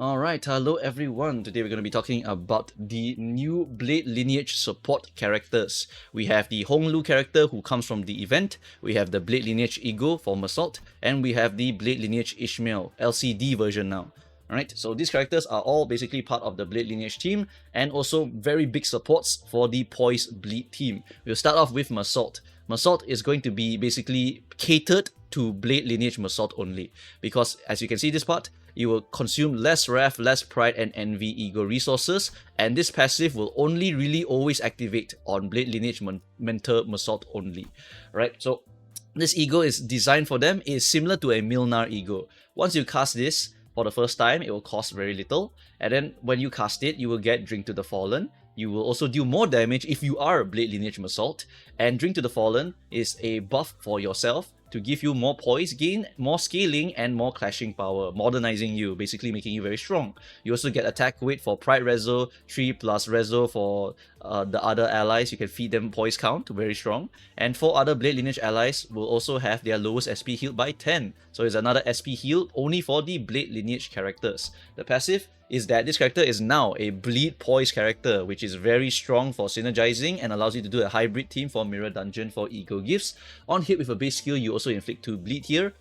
Alright, hello everyone. Today we're going to be talking about the new Blade Lineage support characters. We have the Honglu character who comes from the event, we have the Blade Lineage Ego for Meursault, and we have the Blade Lineage Ishmael, LCD version now. Alright, so these characters are all basically part of the Blade Lineage team, and also very big supports for the Poise Bleed team. We'll start off with Meursault. Meursault is going to be basically catered to Blade Lineage Meursault only, because as you can see this part, you will consume less wrath, less pride and envy ego resources, and this passive will only really always activate on Blade Lineage Mentor Meursault only. Right, so this ego is designed for them, is similar to a Milnar ego. Once you cast this for the first time, it will cost very little, and then when you cast it, you will get Drink to the Fallen. You will also do more damage if you are Blade Lineage Meursault, and Drink to the Fallen is a buff for yourself to give you more poise gain, more scaling, and more clashing power, modernizing you, basically making you very strong. You also get attack weight for Pride Rezo, 3 plus Rezo for the other allies. You can feed them poise count, very strong. And 4 other Blade Lineage allies will also have their lowest SP healed by 10. So it's another SP heal only for the Blade Lineage characters. The passive is that this character is now a Bleed Poise character, which is very strong for synergizing and allows you to do a hybrid team for Mirror Dungeon for Ego Gifts. On hit with a base skill, you also inflict 2 bleed here.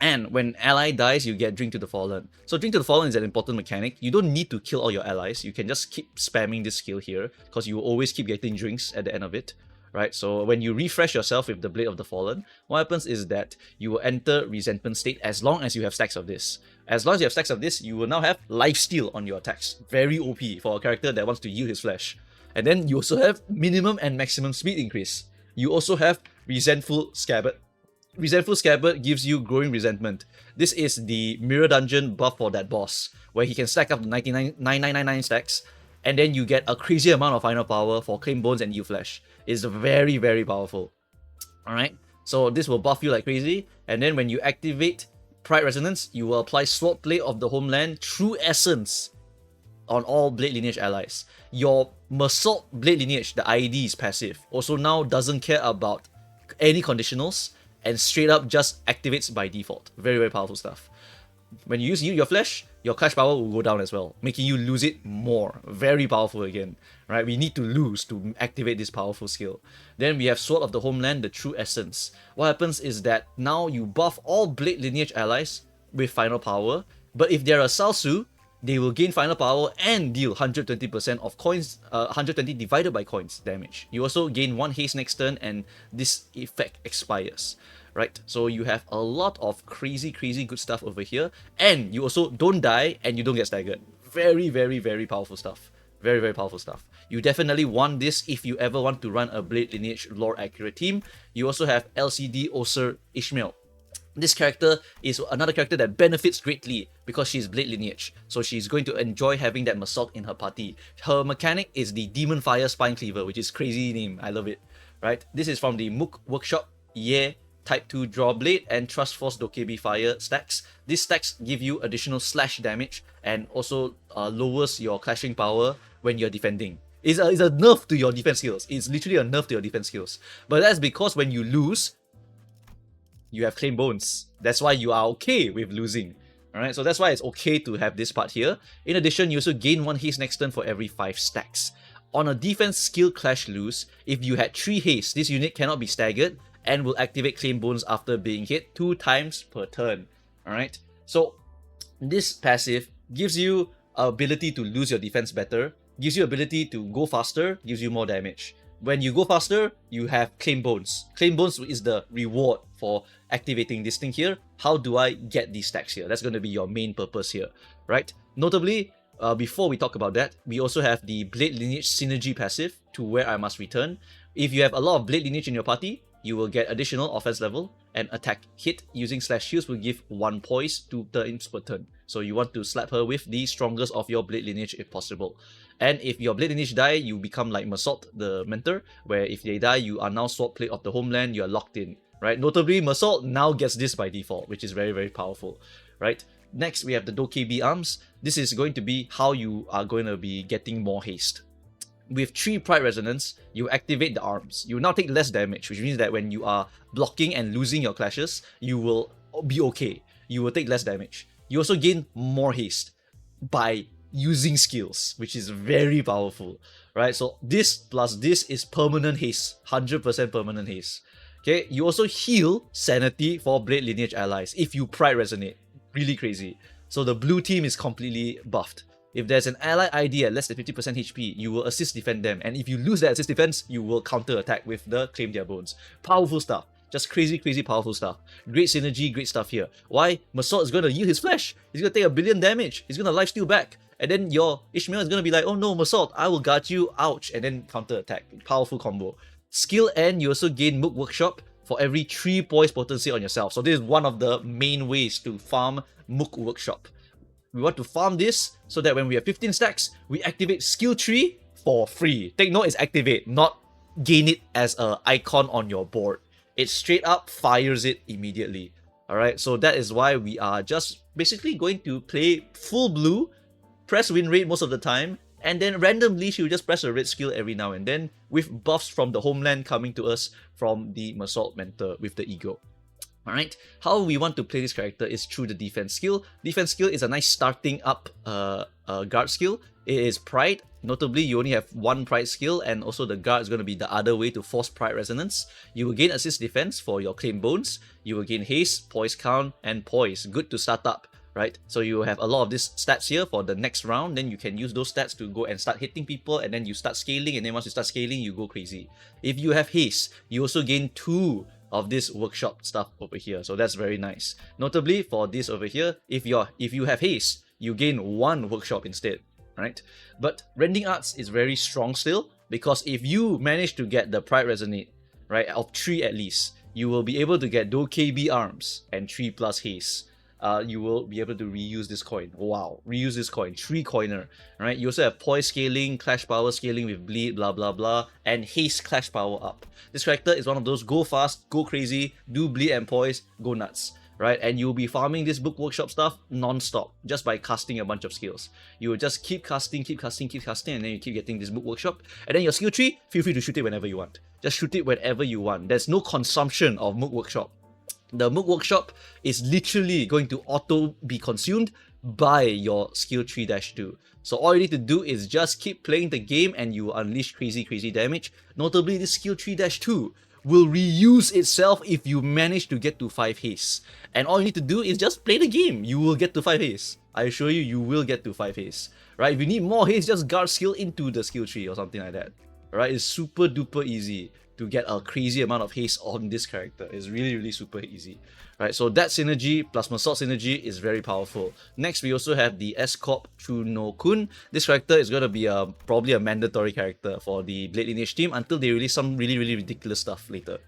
And when ally dies, you get Drink to the Fallen. So Drink to the Fallen is an important mechanic. You don't need to kill all your allies. You can just keep spamming this skill here, because you will always keep getting drinks at the end of it. Right, so when you refresh yourself with the Blade of the Fallen, what happens is that you will enter resentment state as long as you have stacks of this. As long as you have stacks of this, you will now have lifesteal on your attacks. Very OP for a character that wants to yield his flesh. And then you also have minimum and maximum speed increase. You also have Resentful Scabbard. Resentful Scabbard gives you Growing Resentment. This is the Mirror Dungeon buff for that boss, where he can stack up to 999 stacks, and then you get a crazy amount of final power for Claim Bones and Yield Flesh. It's very, very powerful. Alright, so this will buff you like crazy, and then when you activate Pride Resonance, you will apply Swordplay of the Homeland True Essence on all Blade Lineage allies. Your Meursault Blade Lineage, the ID is passive, also now doesn't care about any conditionals, and straight up just activates by default. Very, very powerful stuff. When you use your flesh, your clash power will go down as well, making you lose it more. Very powerful again, right? We need to lose to activate this powerful skill. Then we have Sword of the Homeland, the True Essence. What happens is that now you buff all Blade Lineage allies with final power, but if they're a Salsu, they will gain final power and deal 120% of coins, 120 divided by coins damage. You also gain 1 haste next turn, and this effect expires. Right, so you have a lot of crazy good stuff over here, and you also don't die and you don't get staggered. Very, very powerful stuff. Very, very powerful stuff. You definitely want this if you ever want to run a Blade Lineage lore accurate team. You also have LCD OSIR Ishmael. This character is another character that benefits greatly because she's Blade Lineage, so she's going to enjoy having that Meursault in her party. Her mechanic is the Demon Fire Spine Cleaver, which is crazy name. I love it. Right, this is from the Mook Workshop. Yeah. Type 2 Draw Blade and Trust Force Dokebi Fire stacks. These stacks give you additional slash damage and also lowers your clashing power when you're defending. It's a nerf to your defense skills. It's literally a nerf to your defense skills. But that's because when you lose, you have Claim Bones. That's why you are okay with losing. Alright, so that's why it's okay to have this part here. In addition, you also gain 1 haste next turn for every 5 stacks. On a defense skill clash lose, if you had 3 haste, this unit cannot be staggered and will activate Claim Bones after being hit 2 times per turn. Alright, so this passive gives you ability to lose your defense better, gives you ability to go faster, gives you more damage. When you go faster, you have Claim Bones. Claim Bones is the reward for activating this thing here. How do I get these stacks here? That's going to be your main purpose here, right? Notably, before we talk about that, we also have the Blade Lineage Synergy passive, To Where I Must Return. If you have a lot of Blade Lineage in your party, you will get additional offense level, and attack hit using slash heals will give 1 poise 2 turns per turn. So you want to slap her with the strongest of your Blade Lineage if possible. And if your Blade Lineage die, you become like Meursault the Mentor, where if they die, you are now Swordplay of the Homeland, you are locked in. Right? Notably, Meursault now gets this by default, which is very, very powerful. Right? Next, we have the Dokebi Arms. This is going to be how you are going to be getting more haste. With 3 Pride Resonance, you activate the arms. You now take less damage, which means that when you are blocking and losing your clashes, you will be okay. You will take less damage. You also gain more haste. by using skills, which is very powerful, right? So this plus this is permanent haste, 100% permanent haste. Okay, you also heal sanity for Blade Lineage allies if you Pride Resonate. Really crazy. So the blue team is completely buffed. If there's an ally ID at less than 50% HP, you will assist defend them, and if you lose that assist defense, you will counter attack with the Claim Their Bones. Powerful stuff. Just crazy, crazy powerful stuff. Great synergy, great stuff here. Why? Meursault is going to yield his flesh. He's going to take 1 billion damage. He's going to lifesteal back. And then your Ishmael is going to be like, oh no, Meursault, I will guard you, ouch, and then counter attack. Powerful combo. Skill N, you also gain Mook Workshop for every 3 poise potency on yourself. So this is one of the main ways to farm Mook Workshop. We want to farm this so that when we have 15 stacks, we activate skill tree for free. Take note, it's activate, not gain it as an icon on your board. It straight up fires it immediately. Alright, so that is why we are just basically going to play full blue, press win rate most of the time, and then randomly she will just press a red skill every now and then with buffs from the homeland coming to us from the Meursault mentor with the ego. Alright, how we want to play this character is through the defense skill. Defense skill is a nice starting up guard skill. It is Pride. Notably, you only have 1 Pride skill, and also the guard is going to be the other way to force Pride Resonance. You will gain assist defense for your Claim Bones. You will gain haste, poise count, and poise. Good to start up, right? So you have a lot of these stats here for the next round. Then you can use those stats to go and start hitting people, and then you start scaling, and then once you start scaling, you go crazy. If you have haste, you also gain 2 of this workshop stuff over here, so that's very nice. Notably for this over here, if you have haste, you gain 1 workshop instead, right? But Rending Arts is very strong still, because if you manage to get the Pride Resonate, right, of 3 at least, you will be able to get KB arms and 3 plus haste. You will be able to reuse this coin. Wow, reuse this coin, 3 coiner, right? You also have poise scaling, clash power scaling with bleed, blah blah blah, and haste clash power up. This character is one of those go fast, go crazy, do bleed and poise, go nuts, right? And you'll be farming this book workshop stuff non-stop just by casting a bunch of skills. You will just keep casting, and then you keep getting this book workshop. And then your skill tree, feel free to shoot it whenever you want. Just shoot it whenever you want. There's no consumption of Mook Workshop. The Mook Workshop is literally going to auto be consumed by your skill tree -2. So all you need to do is just keep playing the game and you will unleash crazy damage. Notably, this skill tree -2 will reuse itself if you manage to get to 5 haste. And all you need to do is just play the game. You will get to 5 haste. I assure you, you will get to 5 haste. Right? If you need more haste, just guard skill into the skill tree or something like that. Right? It's super duper easy to get a crazy amount of haste on this character. It's really super easy. Right, so that synergy plus Meursault synergy is very powerful. Next, we also have the S-Corp Chunokun. This character is going to be probably a mandatory character for the Blade Lineage team until they release some really ridiculous stuff later.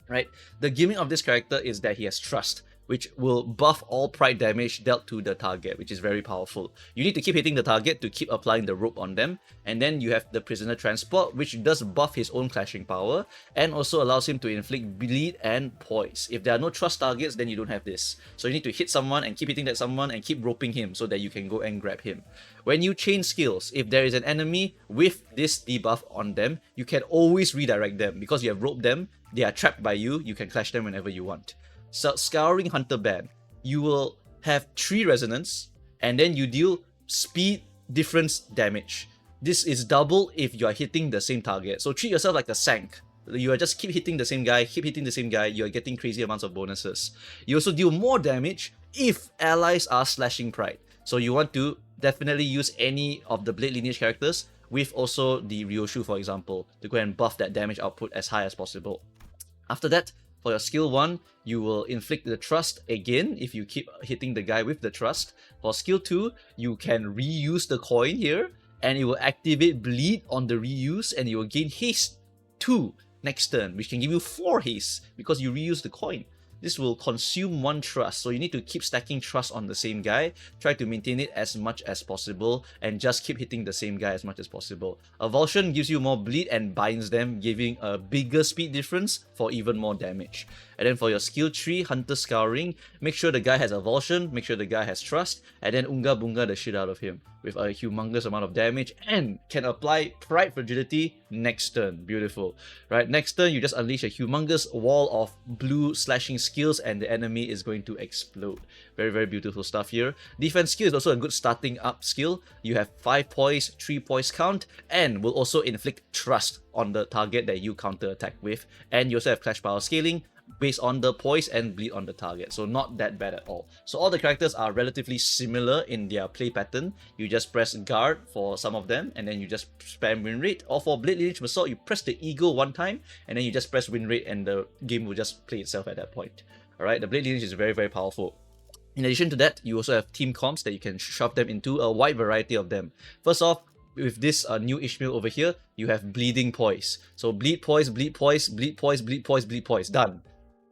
Right, the gimmick of this character is that he has Trust, which will buff all pride damage dealt to the target, which is very powerful. You need to keep hitting the target to keep applying the rope on them. And then you have the Prisoner Transport, which does buff his own clashing power and also allows him to inflict bleed and poise. If there are no trust targets, then you don't have this. So you need to hit someone and keep hitting that someone and keep roping him so that you can go and grab him. When you change skills, if there is an enemy with this debuff on them, you can always redirect them because you have roped them. They are trapped by you. You can clash them whenever you want. So Scouring Hunter Band, you will have 3 resonance and then you deal speed difference damage. This is double if you are hitting the same target. So treat yourself like a Sank. You are just keep hitting the same guy, you are getting crazy amounts of bonuses. You also deal more damage if allies are slashing pride. So you want to definitely use any of the Blade Lineage characters with also the Ryoshu, for example, to go and buff that damage output as high as possible. After that, for your skill 1, you will inflict the Trust again if you keep hitting the guy with the Trust. For skill 2, you can reuse the coin here and it will activate Bleed on the reuse and you will gain Haste 2 next turn, which can give you 4 haste because you reuse the coin. This will consume 1 trust, so you need to keep stacking trust on the same guy, try to maintain it as much as possible, and just keep hitting the same guy as much as possible. Avulsion gives you more bleed and binds them, giving a bigger speed difference for even more damage. And then for your skill tree, Hunter Scouring, make sure the guy has Avulsion, make sure the guy has Trust, and then Unga Bunga the shit out of him with a humongous amount of damage and can apply Pride Fragility next turn. Beautiful. Right, next turn you just unleash a humongous wall of blue slashing skills and the enemy is going to explode. Very, very beautiful stuff here. Defense skill is also a good starting up skill. You have 5 poise, 3 poise count, and will also inflict Trust on the target that you counter attack with. And you also have Clash Power Scaling based on the poise and bleed on the target, so not that bad at all. So all the characters are relatively similar in their play pattern. You just press guard for some of them and then you just spam win rate, or for Blade Lineage Meursault you press the Eagle one time and then you just press win rate and the game will just play itself at that point. Alright, the Blade Lineage is very, very powerful. In addition to that, you also have team comps that you can shove them into, a wide variety of them. First off, with this new Ishmael over here, you have Bleeding Poise. So bleed poise, bleed poise, bleed poise, bleed poise, bleed poise. Done.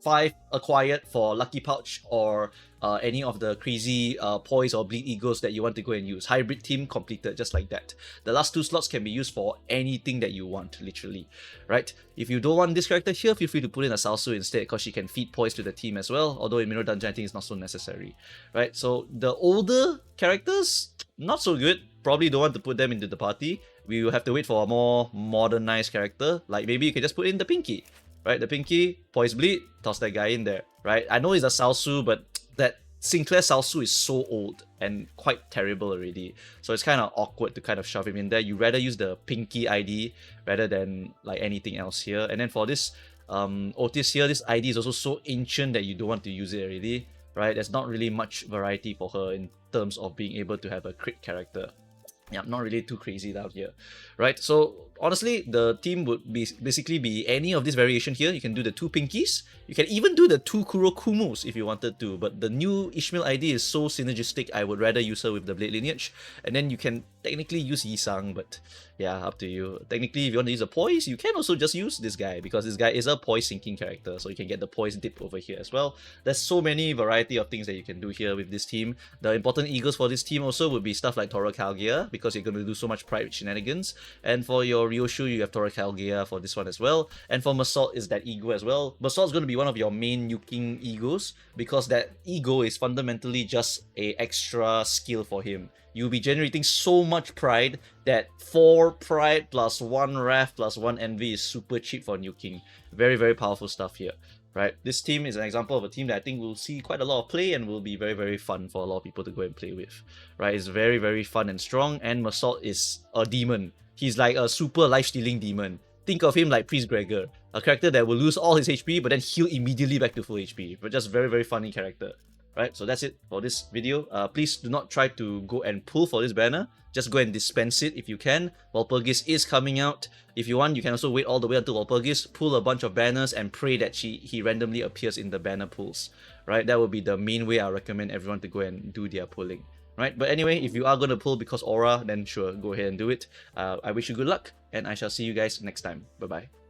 5 acquired for Lucky Pouch or any of the crazy poise or bleed egos that you want to go and use. Hybrid team completed just like that. The last 2 slots can be used for anything that you want, literally. Right? If you don't want this character here, feel free to put in a Salsu instead because she can feed poise to the team as well. Although in Mirror Dungeon I think it's not so necessary. Right? So the older characters, not so good. Probably don't want to put them into the party. We will have to wait for a more modernized character. Like maybe you can just put in the Pinky. Right, the Pinky, Poise Bleed, toss that guy in there, right? I know it's a Salsu, but that Sinclair Salsu is so old and quite terrible already. So it's kind of awkward to kind of shove him in there. You rather use the Pinky ID rather than like anything else here. And then for this Otis here, this ID is also so ancient that you don't want to use it already, right? There's not really much variety for her in terms of being able to have a crit character. Yeah, not really too crazy down here, right? So honestly, the team would basically be any of this variation here. You can do the 2 Pinkies. You can even do the 2 Kurokumus if you wanted to. But the new Ishmael ID is so synergistic, I would rather use her with the Blade Lineage. And then you can technically use Yisang, but yeah, up to you. Technically, if you want to use a Poise, you can also just use this guy because this guy is a Poise sinking character. So you can get the Poise dip over here as well. There's so many variety of things that you can do here with this team. The important eagles for this team also would be stuff like Tora Calgea because you're going to do so much Pride shenanigans. And for your Ryoshu, you have Tora Calgea for this one as well. And for Meursault is that ego as well. Meursault is going to be one of your main nuking egos because that ego is fundamentally just a extra skill for him. You'll be generating so much pride that 4 pride plus 1 wrath plus 1 envy is super cheap for nuking. Very, very powerful stuff here. Right, this team is an example of a team that I think will see quite a lot of play and will be very, very fun for a lot of people to go and play with. Right, it's very, very fun and strong, and Meursault is a demon. He's like a super life-stealing demon. Think of him like Priest Gregor, a character that will lose all his HP but then heal immediately back to full HP. But just very, very funny character. Right, so that's it for this video. Please do not try to go and pull for this banner. Just go and dispense it if you can. Walpurgis is coming out. If you want, you can also wait all the way until Walpurgis, pull a bunch of banners and pray that he randomly appears in the banner pools. Right, that would be the main way I recommend everyone to go and do their pulling. Right, but anyway, if you are going to pull because Aura, then sure, go ahead and do it. I wish you good luck, and I shall see you guys next time. Bye-bye.